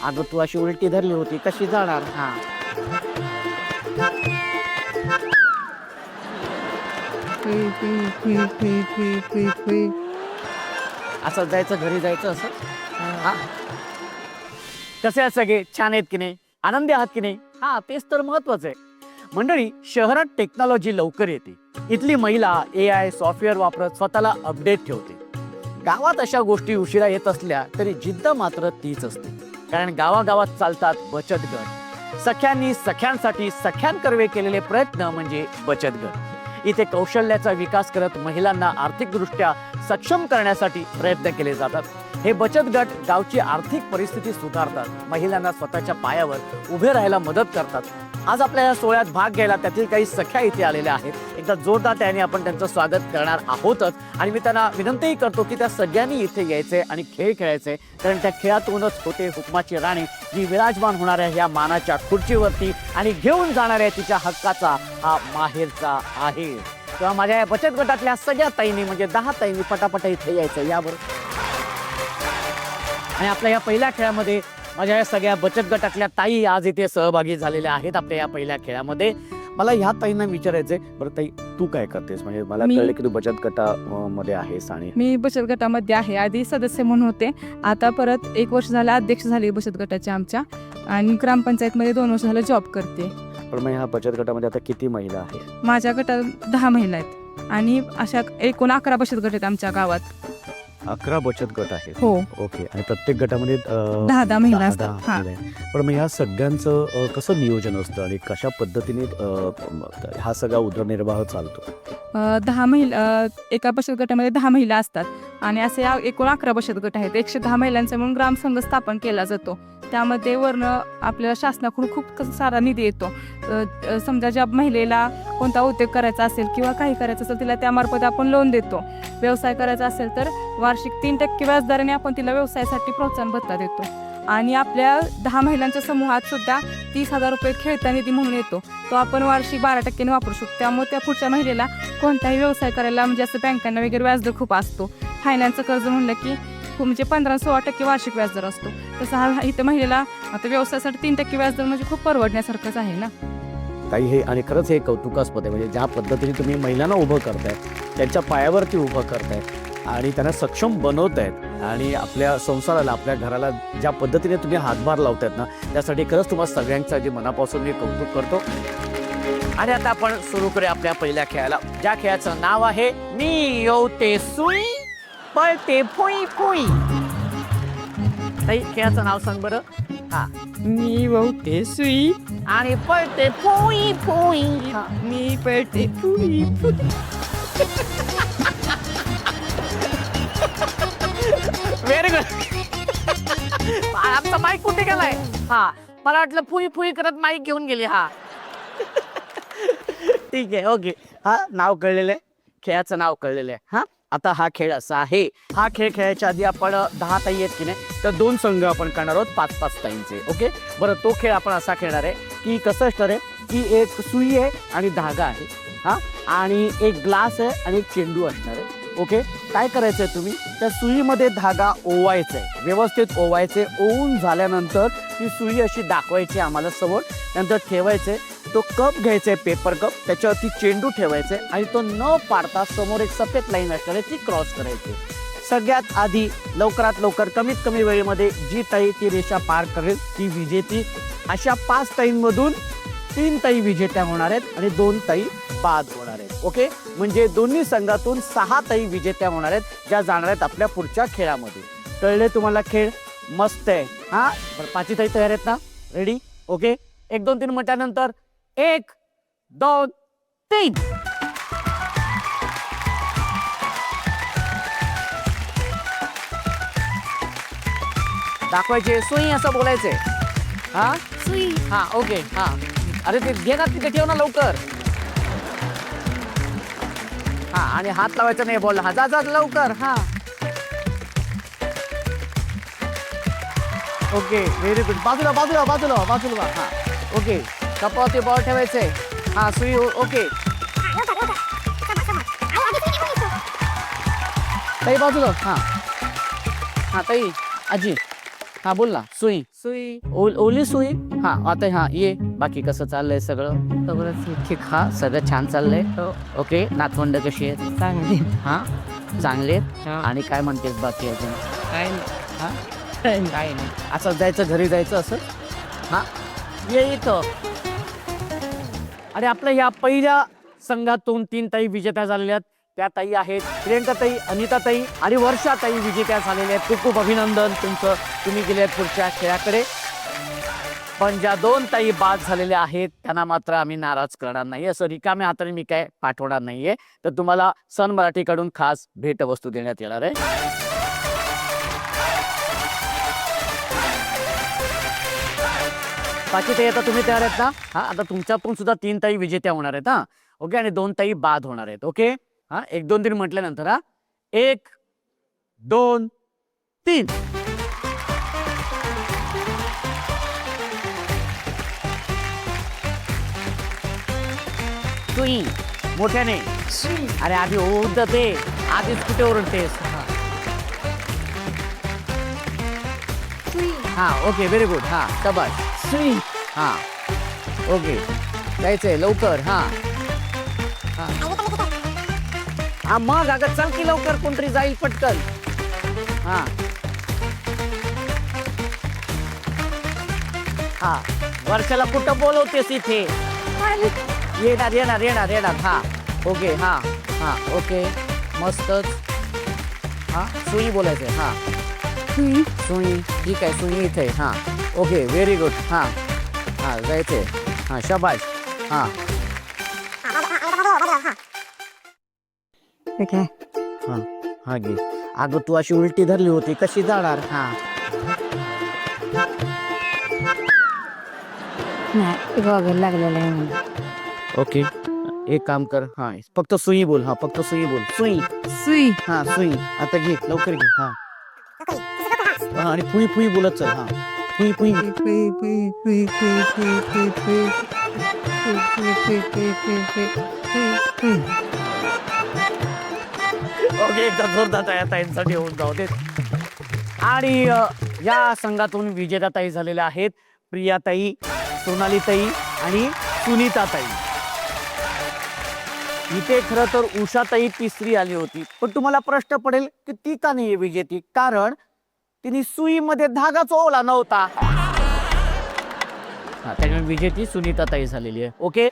अगं तू अशी उलटी धरली होती कशी जाणार? हा असं जायचं, घरी जायचं असं. हा कसे आहात सगळे? छान आहेत की नाही? आनंदी आहात की नाही? हा तेच तर महत्वाचं आहे. मंडळी, शहरात टेक्नॉलॉजी लवकर येते. इथली महिला AI सॉफ्टवेअर वापरत स्वतःला अपडेट ठेवते. गावात अशा गोष्टी उशिरा येत असल्या तरी जिद्द मात्र तीच असते. कारण गावागावात चालतात बचत गट. सख्यांनी सख्यांसाठी सख्यांकर्वे केलेले प्रयत्न म्हणजे बचत गट. इथे कौशल्याचा विकास करत महिलांना आर्थिकदृष्ट्या सक्षम करण्यासाठी प्रयत्न केले जातात. हे बचत गट गावची आर्थिक परिस्थिती सुधारतात, महिलांना स्वतःच्या पायावर उभे राहायला मदत करतात. आज आपल्या या सोहळ्यात भाग घ्यायला त्यातील काही सख्या इथे आलेल्या आहेत. एकदा जोरदार त्याने आपण त्यांचं स्वागत करणार आहोतच. आणि मी त्यांना विनंतीही करतो की त्या सगळ्यांनी इथे यायचे आणि खेळ खेळायचे, कारण त्या खेळातूनच होते हुकमाची राणी जी विराजमान होणार आहे या मानाच्या खुर्चीवरती आणि घेऊन जाणार आहे तिच्या हक्काचा हा माहेरचा आहे. तेव्हा माझ्या या बचत गटातल्या सगळ्या ताईंनी म्हणजे 10 ताईंनी पटापट इथे यायचं यावर. आणि आपल्या या पहिल्या खेळामध्ये माझ्या या सगळ्या बचत गटातल्या ताई आज इथे सहभागी झालेल्या आहेत. आपल्या या पहिल्या खेळामध्ये मला ह्या ताईंना विचारायचंय, बरं ताई तू काय करतेस? म्हणजे मला कळलं की तू बचत गटामध्ये आहेस. आणि मी बचत गटामध्ये आहे. आधी सदस्य म्हणून होते, आता परत 1 वर्ष झालं अध्यक्ष झाले बचत गटाचे आमच्या. आणि ग्रामपंचायतमध्ये 2 वर्ष झालं जॉब करते. पण मग ह्या बचत गटामध्ये आता किती महिला आहेत? माझ्या गटात 10 महिला आहेत आणि अशा एकूण 11 बचत गट आहेत आमच्या गावात. 11 बचत गट आहेत. हो. ओके. आणि प्रत्येक गटामध्ये 10 महिला असतात. हा. पण मग ह्या सगळ्यांचं कसं नियोजन असतं आणि कशा पद्धतीने हा सगळा उदरनिर्वाह चालतो? 10 महिला एका बचत गटामध्ये 10 महिला असतात आणि असे एकूण 11 बचत गट आहेत. 110 महिलांचा म्हणून ग्रामसंघ स्थापन केला जातो. त्यामध्ये वर्ण आपल्याला शासनाकडून खूप सारा निधी येतो. समजा ज्या महिलेला कोणता उद्योग करायचा असेल किंवा काही करायचं असेल तिला त्यामार्फत आपण लोन देतो. व्यवसाय करायचा असेल तर वार्षिक 3% व्याजदराने आपण तिला व्यवसायासाठी प्रोत्साहन भत्ता देतो. आणि आपल्या 10 महिलांच्या समूहात सुद्धा 30,000 रुपये खेळता निधी म्हणून येतो. तो आपण वार्षिक 12% वापरू शकतो. त्यामुळे त्या पुढच्या महिलेला कोणताही व्यवसाय करायला म्हणजे असं बँकांना वगैरे व्याजदर खूप असतो. फायनान्सचं कर्ज म्हणलं की म्हणजे 15-16% वार्षिक व्याजदर असतो. तसं हा इथं महिलेला आता व्यवसायासाठी 3% व्याजदर म्हणजे खूप परवडण्यासारखंच आहे ना. काही हे आणि खरंच हे कौतुकास्पद आहे. म्हणजे ज्या पद्धतीने तुम्ही महिलांना उभं करताय, त्यांच्या पायावरती उभं करताय आणि त्यांना सक्षम बनवतायत आणि आपल्या संसाराला आपल्या घराला ज्या पद्धतीने तुम्ही हातभार लावतायत ना, त्यासाठी खरंच तुम्हाला सगळ्यांचं अगदी मनापासून मी कौतुक करतो. आणि आता आपण सुरू करूया आपल्या पहिल्या खेळाला, ज्या खेळाचं नाव आहे मी येवते सुई पळते फुई फुई. ताई खेळाचं नाव सांग बरं. हा. मी वळते सुई आणि पळते फुई फुई. मी पळते फुई फुई. Very good. आमचा माईक कुठे गेलाय? हा मला वाटलं फुई फुई करत माईक घेऊन गेली. हा ठीक आहे. ओके. हा नाव कळलेलं आहे, खेळाचं नाव कळलेलं आहे. हा आता हा खेळ असा आहे. हा खेळ खेळायच्या आधी आपण 10 ताई आहेत की नाही, तर 2 संघ आपण करणार आहोत 5-5 ताईंचे. ओके. बरं तो खेळ आपण असा खेळणार आहे की कसं असणार आहे की एक सुई आहे आणि धागा आहे. हा आणि एक ग्लास आहे आणि एक चेंडू असणार आहे. ओके. काय करायचंय तुम्ही त्या सुईमध्ये धागा ओवायचा आहे, व्यवस्थित ओवायचे. ओवून झाल्यानंतर ती सुई अशी दाखवायची आम्हाला समोर, नंतर ठेवायचे. तो कप घ्यायचा आहे, पेपर कप, त्याच्यावरती चेंडू ठेवायचे आणि तो न पाडता समोर एक सफेद लाईन असणार आहे ती क्रॉस करायची. सगळ्यात आधी लवकरात लवकर कमीत कमी वेळेमध्ये जी ताई ती रेषा पार करेल ती विजेती. अशा 5 ताईंमधून 3 ताई विजेत्या होणार आहेत आणि 2 ताई बाद होणार आहेत. ओके. म्हणजे दोन्ही संघातून 6 ताई विजेत्या होणार आहेत, ज्या जाणार आहेत आपल्या पुढच्या खेळामध्ये. कळले तुम्हाला खेळ? मस्त आहे. हा बरं 5 ताई तयार आहेत ना? रेडी? ओके. 1 2 3 म्हटल्यानंतर 1 2 3. दाखवायचे सुई असं बोलायचंय. हा सुई. हा ओके. हा अरे ते घे ना तिथे ठेव ना लवकर. हा आणि हात लावायचा नाही बॉल. हा जा जा लवकर. हा ओके. Very good. बाजूला बाजूला बाजूला बाजूला. हा ओके. कपावरती बॉल ठेवायचे. हा सुई. ओके. ताई बाजूला. हा हा ताई आजी हा बोल ना. सुई. सुई. ओली सुई. हा आता हा ये. बाकी कसं चाललंय सगळं? सगळं ठीक. हा सगळं छान चाललंय. हो. ओके. नातवंड कशी आहेत? चांगली. हा चांगले आहेत. हा. आणि काय म्हणतेस बाकी अजून? काय नाही. हा काय नाही. काय नाही. असं जायचं घरी जायचं असं. हा ये इथं. आणि आपल्या या पहिल्या संघातून 3 ताई विजेत्या झालेल्या आहेत. त्या ताई आहेत प्रियंका ताई, अनिता ताई आणि वर्षा ताई विजेत्या झालेल्या आहेत. खूप खूप अभिनंदन तुमचं. तुम्ही गेले पुढच्या खेळाकडे. पण ज्या 2 ताई बाद झालेल्या आहेत त्यांना मात्र आम्ही नाराज करणार नाही. असं रिकाम्या हाताने मी काय पाठवणार नाहीये. तर तुम्हाला सन मराठीकडून खास भेटवस्तू देण्यात येणार आहे. बाकी ते आता तुम्ही तयार आहेत ना? हा आता तुमच्यातून सुद्धा 3 ताई विजेत्या होणार आहेत. हा ओके. आणि 2 ताई बाद होणार आहेत. ओके. हा 1 2 3 म्हटल्यानंतर हा 1 2 3. सुई मोठ्याने. अरे आधी ओरड दे. आधीच कुठे ओरडतेस? हा ओके व्हेरी गुड. हा शाबास. सुई. हा ओके जायचंय लवकर. हा हा मग अगं चल की लवकर. कोणतरी जाईल पटकन. हा हा वर्षाला कुठं बोलवतेस इथे? येणार येणार येणार येणार. हा ओके. हा हा ओके मस्तच. हा सुई बोलायचंय. हा सुई. सुई ठीक आहे. सुई इथे. हा ओके व्हेरी गुड. हा हा जायचंय. हा शाबाश. हा ठीक आहे. हा हा घे. अगं तू अशी उलटी धरली होती कशी जाणार? हा नाही गॉगल लागलेला आहे मला. ओके एक काम कर. हा फक्त सुई बोल. हा फक्त सुई बोल. सुई. सुई. हा सुई. आता घे लवकर घे. हा हा, आणि फुई फुई बोलत चल. हा फुई फुई. ओके एकदा जोरदार या ताईंसाठी होऊन जाऊ दे. आणि या संघातून विजेता ताई झालेल्या आहेत प्रियाताई, सोनालीताई आणि सुनीताताई. इथे खरं तर उषाताई तिसरी आली होती. पण तुम्हाला प्रश्न पडेल की ती का नाहीये विजेती? कारण तिने सुईमध्ये धागाच ओवला नव्हता. हा त्यामुळे विजेती सुनीताताई झालेली आहे. ओके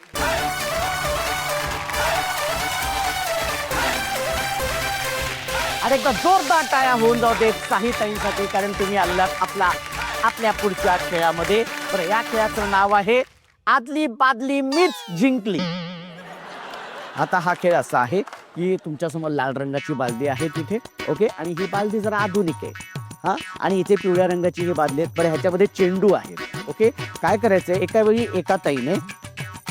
आणि एकदा जोरदार टाळ्या होऊन जाऊ दे काही ताईंसाठी. कारण तुम्ही आलात आपल्या पुढच्या खेळामध्ये. बरं या खेळाचं नाव आहे आदली बादली मीच जिंकली. आता हा खेळ असा आहे की तुमच्यासमोर लाल रंगाची बालदी आहे तिथे. ओके आणि ही बालदी जरा आधुनिक आहे. हा आणि इथे पिवळ्या रंगाची ही बादली आहेत. बरं ह्याच्यामध्ये चेंडू आहे. ओके काय करायचंय एका वेळी एका ताईने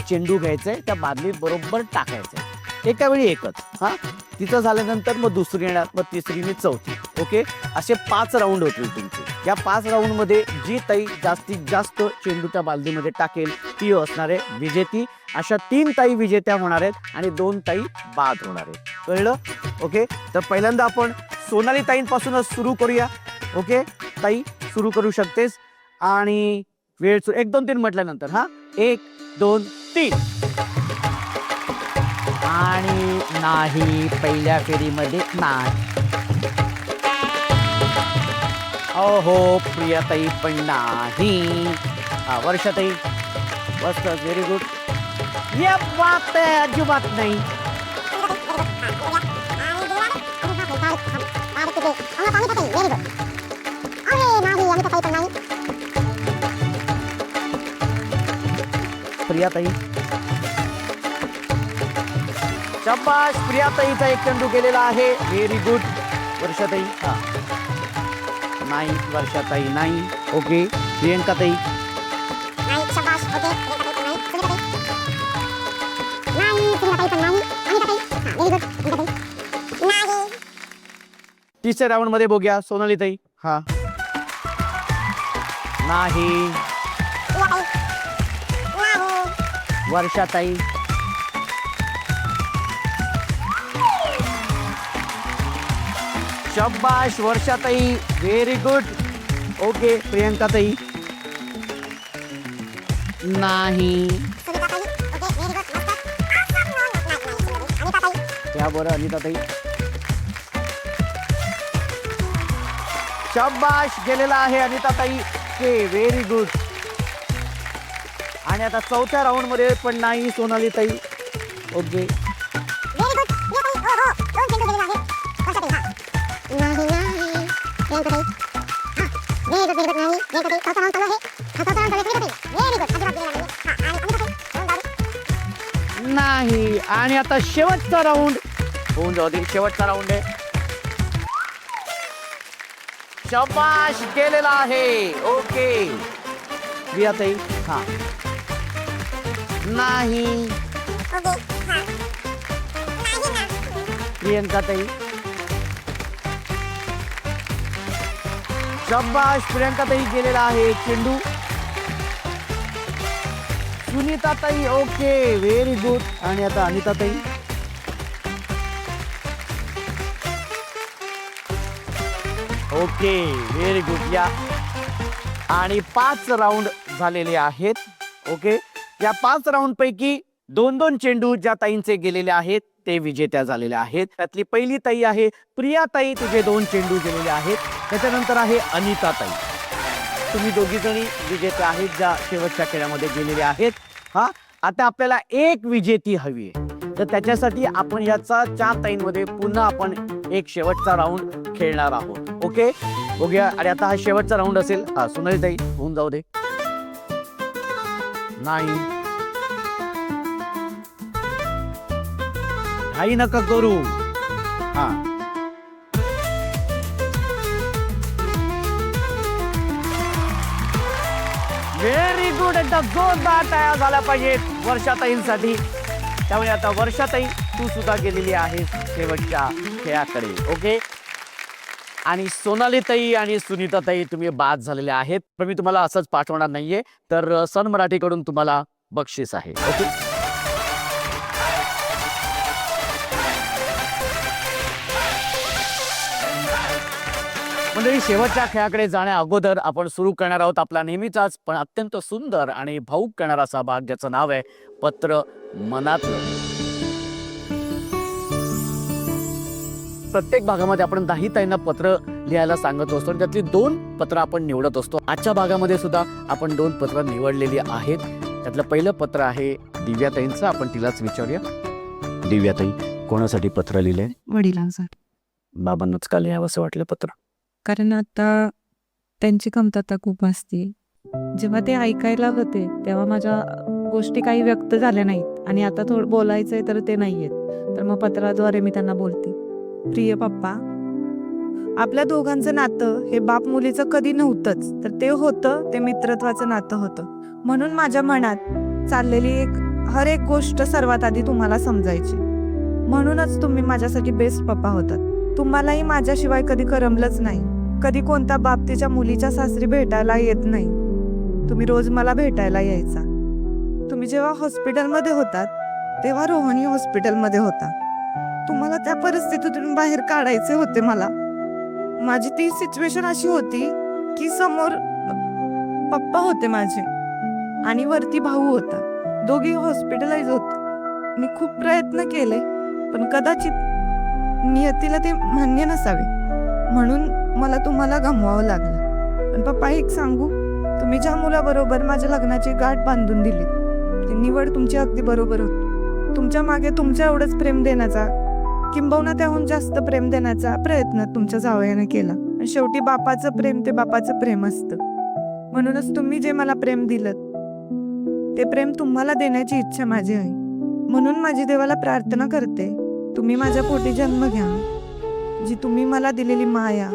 चेंडू घ्यायचंय त्या बादलीत बरोबर टाकायचंय. एका वेळी एकच. हा तिचं झाल्यानंतर मग दुसरी येणार, मग तिसरी चौथी. ओके असे 5 राऊंड होतील तुमचे. या 5 राऊंड मध्ये जी ताई जास्तीत जास्त चेंडू त्या बालदीमध्ये टाकेल ती असणार आहे विजेती. अशा 3 ताई विजेत्या होणार आहेत आणि 2 ताई बाद होणार आहेत. कळलं? ओके तर पहिल्यांदा आपण सोनाली ताईंपासूनच सुरू करूया. ओके ताई सुरू करू शकतेस. आणि वेळ 1 2 3 म्हटल्यानंतर. हा 1 2 3. आणि नाही पहिल्या फेरीमध्ये नाही. हो प्रियाताई पण नाही. हा वर्षाताई मस्त व्हेरी गुड. ये बात आहे अजिबात नाही. प्रियाताई शाबास. प्रियाताईचा एक चेंडू गेलेला आहे. Very good. वर्षाताई हा नाही. वर्षाताई नाही. ओके प्रियंकाताई तिसऱ्या राऊंड मध्ये बघूया. सोनालीताई हा नाही. वर्षाताई शाबाश. वर्षाताई व्हेरी गुड. ओके प्रियंका ताई नाही. त्या बरं अनिता ताई. शाबाश गेलेला आहे अनिता ताई. Okay very good. आणि आता चौथ्या राऊंड मध्ये पण नाही सोनाली ताई. ओके नाही. आणि आता शेवटचा राऊंड होऊन जाऊ दे. शेवटचा राऊंड आहे. शाबाश गेलेला आहे. ओके प्रिया ताई. हा नाही. प्रियंका ताई. शाबाश प्रियंका ताई गेलेला आहे चेंडू. सुनीता ताई. Okay very good. आणि आता अनिता ताई. Okay very good. या आणि 5 राऊंड झालेले आहेत. ओके या 5 राऊंड पैकी 2-2 चेंडू ज्या ताईंचे गेलेले आहेत ते विजेत्या झालेल्या आहेत. त्यातली पहिली ताई आहे प्रिया ताई. तुझे 2 चेंडू गेलेले आहेत. त्याच्यानंतर आहे अनिता ताई. तुम्ही दोघी जणी विजेत्या आहेत ज्या शेवटच्या खेळामध्ये गेलेल्या आहेत. हा आता आपल्याला एक विजेती हवी आहे. तर त्याच्यासाठी आपण याचा 4 ताईंमध्ये पुन्हा आपण एक शेवटचा राऊंड खेळणार आहोत. ओके बघूया. आणि आता हा शेवटचा राऊंड असेल. हा सोनाली ताई होऊन जाऊ दे. नाही. घाई नका करू. हा व्हेरी गुड. एकदा जोरदार तयार झाला पाहिजेत वर्षाताईंसाठी. त्यामुळे आता वर्षाताई तू सुद्धा गेलेली आहे शेवटच्या खेळाकडे. ओके आणि सोनाली ताई आणि सुनीता ताई तुम्ही बाद झालेले आहेत. पण मी तुम्हाला असंच पाठवणार नाहीये. तर सन मराठीकडून तुम्हाला बक्षीस आहे. ओके मंडळी शेवटच्या खेळाकडे जाण्या अगोदर आपण सुरू करणार आहोत आपला नेहमीचाच पण अत्यंत सुंदर आणि भावूक करणारा असा भाग ज्याचं नाव आहे पत्र मनातलं. प्रत्येक भागामध्ये आपण 10 ताईंना पत्र लिहायला सांगत असतो. त्यातली 2 पत्र आपण निवडत असतो. आजच्या भागामध्ये सुद्धा आपण 2 पत्र निवडलेली आहेत. त्यातलं पहिलं पत्र आहे दिव्याताईंचं. आपण तिलाच विचारूया. दिव्याताई कोणासाठी पत्र लिहिलंय? वडिलांसाठी. बाबांनाच का लिहावं असं वाटलं पत्र? कारण आता त्यांची कमतरता खूप असते. जेव्हा ते ऐकायला होते तेव्हा माझ्या गोष्टी काही व्यक्त झाल्या नाहीत आणि आता थोडं बोलायचंय तर ते नाहीयेत. तर मग पत्राद्वारे मी त्यांना बोलते. प्रिय पप्पा, आपल्या दोघांचं नातं हे बाप मुलीचं कधी नव्हतंच. तर ते होतं ते मित्रत्वाचं नातं होतं. म्हणून माझ्या मनात चाललेली हर एक गोष्ट सर्वात आधी तुम्हाला समजायची. म्हणूनच तुम्ही माझ्यासाठी बेस्ट पप्पा होतात. तुम्हालाही माझ्याशिवाय कधी करमलंच नाही. कधी कोणता बाप तिच्या मुलीच्या सासरी भेटायला येत नाही. तुम्ही रोज मला भेटायला यायचा. तुम्ही जेव्हा हॉस्पिटलमध्ये होतात तेव्हा रोहनी हॉस्पिटलमध्ये होता. तुम्हाला त्या परिस्थितीतून बाहेर काढायचे होते मला. माझी ती सिच्युएशन अशी होती की समोर पप्पा होते माझे आणि वरती भाऊ होता. दोघी हॉस्पिटलाइज होते. मी खूप प्रयत्न केले पण कदाचित नियतीला ते मान्य नसावे म्हणून मला तुम्हाला गमवावं लागलं. पण पप्पा एक सांगू, तुम्ही ज्या मुलाबरोबर माझ्या लग्नाची गाठ बांधून दिली ती निवड तुमची अगदी बरोबर होती. तुमच्या मागे तुमच्या एवढंच प्रेम देण्याचा किंबहुना त्याहून जास्त प्रेम देण्याचा प्रयत्न तुमच्या जावयाने केला. आणि शेवटी बापाचं प्रेम ते बापाचं प्रेम असतं. म्हणूनच तुम्ही जे मला प्रेम दिलं ते प्रेम तुम्हाला देण्याची इच्छा माझी आहे. म्हणून माझी देवाला प्रार्थना करते, तुम्ही माझ्या पोटी जन्म घ्या. जी तुम्ही मला दिलेली माया,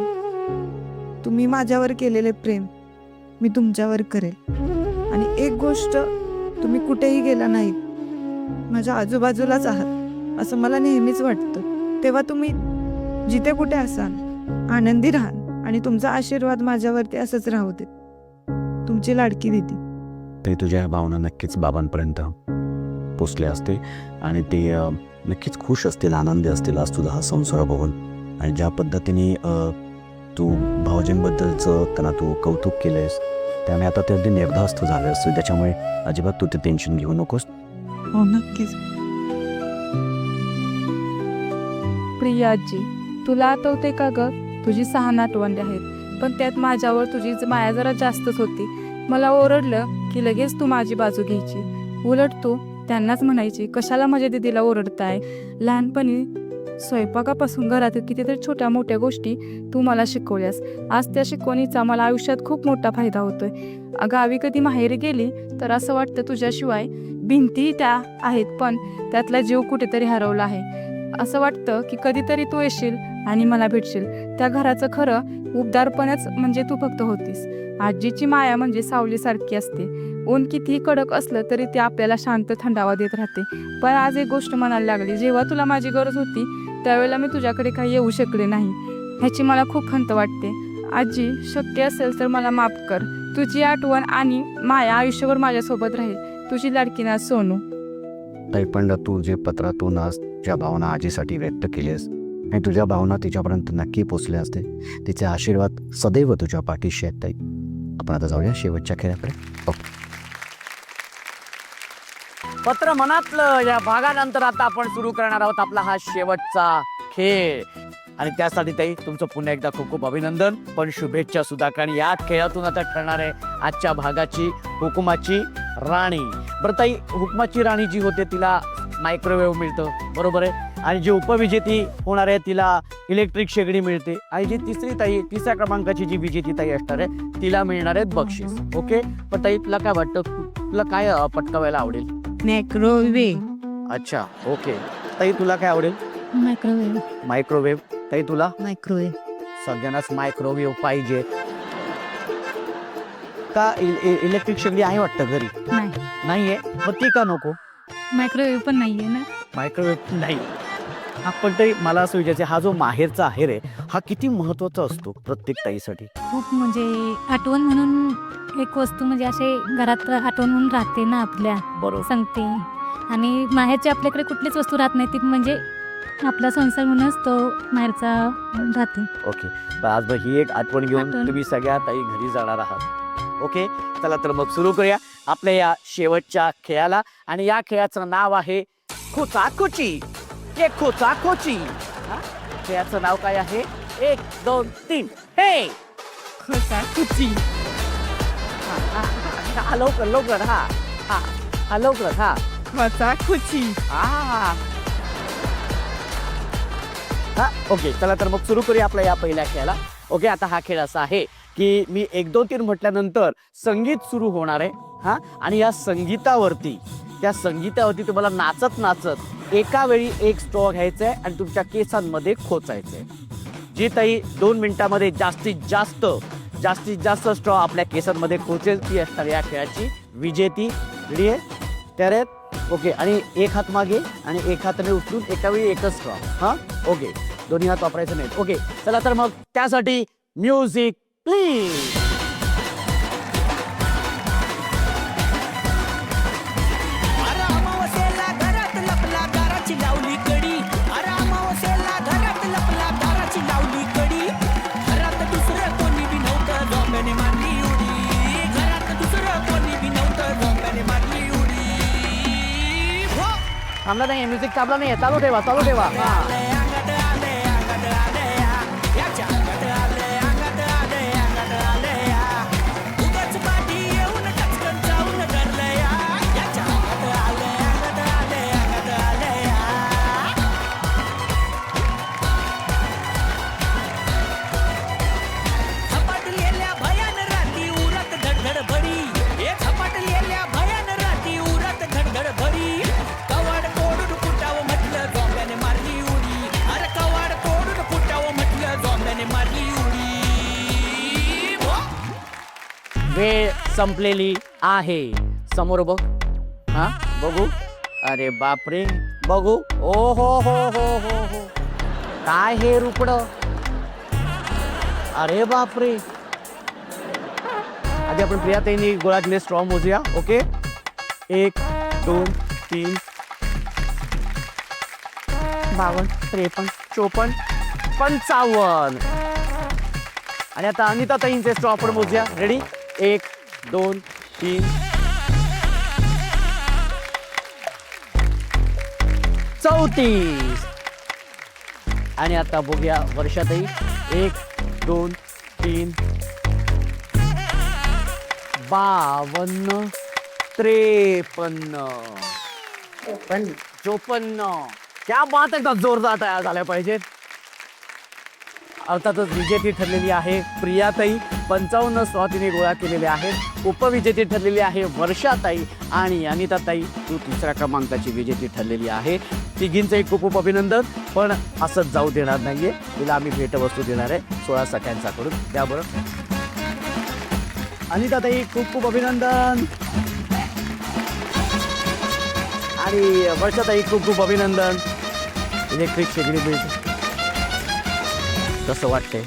तुम्ही माझ्यावर केलेले प्रेम मी तुमच्यावर करेल. आणि एक गोष्ट, तुम्ही कुठेही गेला नाहीत, माझ्या आजूबाजूलाच आहात असं मला नेहमीच वाटतं. तेव्हा तुम्ही जिथे कुठे असाल आनंदी राहा आणि तुमचा आशीर्वाद माझ्यावरती असंच राहू दे. तुमची लाडकी दीदी. ते तुझ्या भावना नक्कीच बाबांपर्यंत पोचले असते आणि ते नक्कीच खुश असतील, आनंदी असतील आज तुझा हा संसार बघून. आणि ज्या पद्धतीने तू भाऊजींबद्दलचं त्यांना तू कौतुक केलंयस, त्यामुळे आता ते अगदी निर्धास्त झालं असतं. त्याच्यामुळे अजिबात तू ते टेन्शन घेऊ नकोस. हो नक्कीच. प्रिया आजी, तुला आठवते का ग, तुझी 6 नातवंडे आहेत, पण त्यात माझ्यावर तुझी माया जरा जास्तच होती. मला ओरडलं की लगेच तू माझी बाजू घ्यायची. उलट तू त्यांनाच म्हणायची, कशाला माझ्या दीदीला ओरडताय. लहानपणी स्वयंपाकापासून घरातील कितीतरी छोट्या मोठ्या गोष्टी तू मला शिकवल्यास. आज त्या शिकवणीचा मला आयुष्यात खूप मोठा फायदा होतोय. गावी कधी माहेरी गेली तर असं वाटतं तुझ्याशिवाय भिंती त्या आहेत, पण त्यातला जीव कुठेतरी हरवला आहे. असं वाटतं की कधीतरी तू येशील आणि मला भेटशील. त्या घराचं खरं उबदारपणच म्हणजे तू फक्त होतीस. आजीची माया म्हणजे सावलीसारखी असते. ऊन कितीही कडक असलं तरी ती आपल्याला शांत थंडावा देत राहते. पण आज एक गोष्ट म्हणायला लागली, जेव्हा तुला माझी गरज होती त्यावेळेला मी तुझ्याकडे काही येऊ शकले नाही, ह्याची मला खूप खंत वाटते. आजी, शक्य असेल तर मला माफ कर. तुझी आठवण आणि माया आयुष्यभर माझ्यासोबत राहील. तुझी लाडकी नात सोनू. ताई, पण तू जे पत्रातून आज ज्या भावना आजीसाठी व्यक्त केलीस आणि तुझ्या भावना तिच्यापर्यंत नक्की पोचल्या असते, तिचे आशीर्वाद सदैव तुझ्या पाठीशी आहेत ताई. आपण आता जाऊया शेवटच्या खेळाकडे. पत्र मनातलं या भागानंतर आता आपण सुरू करणार आहोत आपला हा शेवटचा खेळ. आणि त्यासाठी ताई तुमचं पुन्हा एकदा खूप खूप अभिनंदन, पण शुभेच्छा सुद्धा. कारण या खेळातून आता ठरणार आहे आजच्या भागाची हुकुमाची राणी. बरं ताई, हुकुमाची राणी जी होते तिला मायक्रोवेव्ह मिळतं, बरोबर आहे, आणि जी उपविजेती होणार आहे तिला इलेक्ट्रिक शेगडी मिळते, आणि जी तिसऱ्या क्रमांकाची जी विजेती ताई असणार आहे तिला मिळणार आहेत बक्षीस. ओके, पण ताई तुला काय वाटतं, तुला काय पटकावायला आवडेल? मायक्रोवेव्ह. अच्छा, ओके. ताई तुला काय आवडेल? मायक्रोवेव्ह. मायक्रोवेव्ह. ताई तुला? मायक्रोवेव्ह. सगळ्यांनाच मायक्रोवेव्ह पाहिजे का? इलेक्ट्रिक शेगडी आहे वाटतं घरी? नाही, नाहीये, मग ती का नको? मायक्रोवेव्ह पण नाहीये ना. मायक्रोवेव्ह नाही. पण तरी मला असं विचारायचं, हा जो माहेरचा आहेर आहे हा किती महत्वाचा असतो प्रत्येक ताईसाठी? खूप म्हणजे आठवण म्हणून एक वस्तू म्हणजे असे घरात आठवण म्हणून राहते ना आपल्या, बरोबर. सांगते. आणि माहेरची आपल्याकडे कुठलीच वस्तू राहत नाही, ती म्हणजे आपला संसार म्हणूनच तो माहेरचा राहते. ओके, पण आज मग ही एक आठवण घेऊन आठवण. तुम्ही सगळ्या ताई घरी जाणार आहात. ओके, चला तर मग सुरू करूया आपल्या या शेवटच्या खेळाला. आणि या खेळाचं नाव आहे खोचाखोची. खोचाखोची. खेळाचं नाव काय आहे? 1 2 3 हे. खोचाखोची. हा लवकर लवकर. हा लवकर. खोचाखोची. हा, ओके, चला तर मग सुरू करूया आपल्या या पहिल्या खेळाला. ओके, आता हा खेळ असा आहे की मी 1 2 3 म्हटल्यानंतर संगीत सुरू होणार आहे. आणि या संगीतावरती तुम्हाला नाचत नाचत एका वेळी एक स्ट्रॉ घ्यायचा आहे आणि तुमच्या केसांमध्ये खोचायचंय. जी ताई 2 मिनिटांमध्ये जास्तीत जास्त स्ट्रॉ आपल्या केसांमध्ये खोचेल ती असणार या खेळाची विजेती. रेडी आहे? तयार आहेत? ओके, आणि एक हात मागे आणि एक हाताने उचलून एका वेळी एकच स्ट्रॉ. ओके, दोन्ही हात वापरायचे नाहीत. ओके, चला तर मग त्यासाठी म्युझिक प्लीज. थांबला नाही, म्युझिक थांबला नाही, चालू ठेवा. वेळ संपलेली आहे. समोर बघ. बघू. अरे बापरे, बघू. ओ हो. काय हे रुपड. अरे बापरे. आधी आपण प्रियाताईंनी गोळा केले स्ट्रॉ मोजूया. ओके, 1 2 3 52 53 54 55. आणि आता अनिता ताईंचे स्ट्रॉ आपण मोजूया. रेडी? 1 2 3 34. आणि आता बघूया वर्षाताई. 1 2 3 52 53 54. क्या बात आहे, एकदम जोरदार तयार झाल्या पाहिजेत. अर्थातच विजेती ठरलेली आहे प्रियाताई. 55 स्ट्रॉ तिने गोळा केलेले आहेत. उपविजेती ठरलेली आहे वर्षाताई आणि अनिताताई तू तिसऱ्या क्रमांकाची विजेती ठरलेली आहे. तिघींचंही खूप खूप अभिनंदन. पण असंच जाऊ देणार नाहीये, तुला आम्ही भेटवस्तू देणार आहे 16 सख्यांच्याकडून. त्याबरोबर अनिताताई खूप खूप अभिनंदन आणि वर्षाताई खूप खूप अभिनंदन. इलेक्ट्रिक शेगडी मिळते. कसं वाटतंय?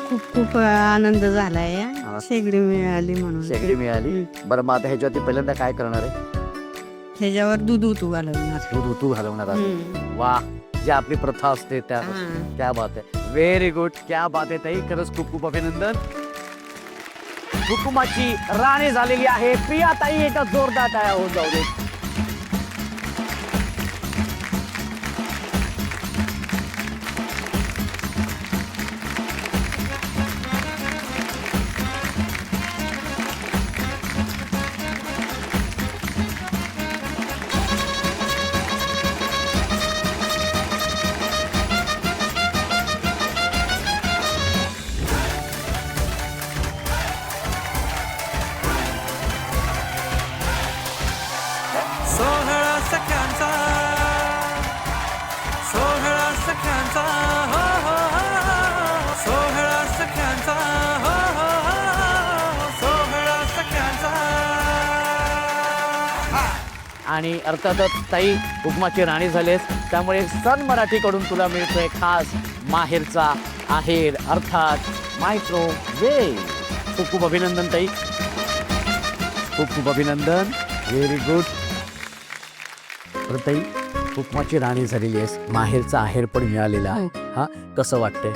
खूप खूप आनंद झालाय हा. शेगडी मिळाली म्हणून शेगडी मिळाली. बरं, मग आता ह्याच्यावरती पहिल्यांदा काय करणार आहे? ह्याच्यावर दूध उतू घालवणार दूध तू घालवणार आहे. हम्म. वा, जी आपली प्रथा असते त्या. हा. क्या बात आहे, व्हेरी गुड. क्या बात आहे ताई, खरंच खूप खूप अभिनंदन. हुकुमाची राणी झालेली आहे प्रिया ताई. एका जोरदार टाळ्या होऊन जाऊ दे. सोहळा सख्यांचा सोहळा सख्यांचा हो हो हो सोहळा सख्यांचा हो हो हो सोहळा सख्यांचा. आणि अर्थातच ताई हुकुमाची राणी झालीस, त्यामुळे सन मराठीकडून तुला मिळतोय खास माहेरचा आहेर अर्थात मायक्रोवेव्ह. खूप खूप अभिनंदन ताई, खूप खूप अभिनंदन. Very good. ताई हुकुमाची राणी झालेली आहेस, माहेरचा आहेर पण मिळालेला आहे. हा, कसं वाटतंय?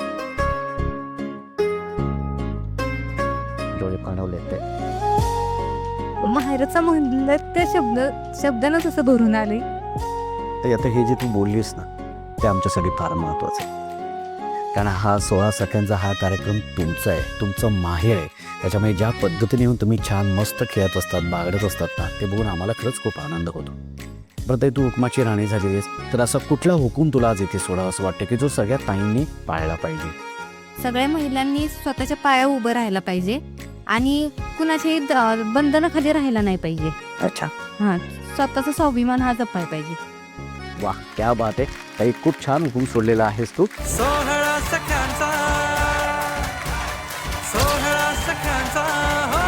डोळे पाणवले ते. माहेरचा म्हणलं ते शब्दानं तसं भरून आले. तर आता हे जे तू बोललीस ना ते आमच्यासाठी फार महत्त्वाचं आहे. कारण हा 16 सख्यांचा हा कार्यक्रम तुमचा आहे, तुमचं माहेर आहे. त्याच्यामुळे ज्या पद्धतीने येऊन तुम्ही छान मस्त खेळत असतात, बागडत असतात ना, ते बघून आम्हाला खरंच खूप आनंद होतो. बरं ताई, तू हुकुमाची राणी झाली आहेस, तर असा कुठला हुकूम तुला आज इथे सोडावा असं वाटतं की जो सगळ्या ताईंनी पाळला पाहिजे? सगळ्या महिलांनी स्वतःच्या पायावर उभं राहायला पाहिजे आणि कुणाच्याही बंधनाखाली राहायला नाही पाहिजे. अच्छा, हां, स्वतःचा स्वाभिमान हा जपायला पाहिजे. वा, क्या बात आहे ताई, खूप छान हुकूम सोडलेला आहेस तू. सोहळा सख्यांचा सोहळा सख्यांचा हो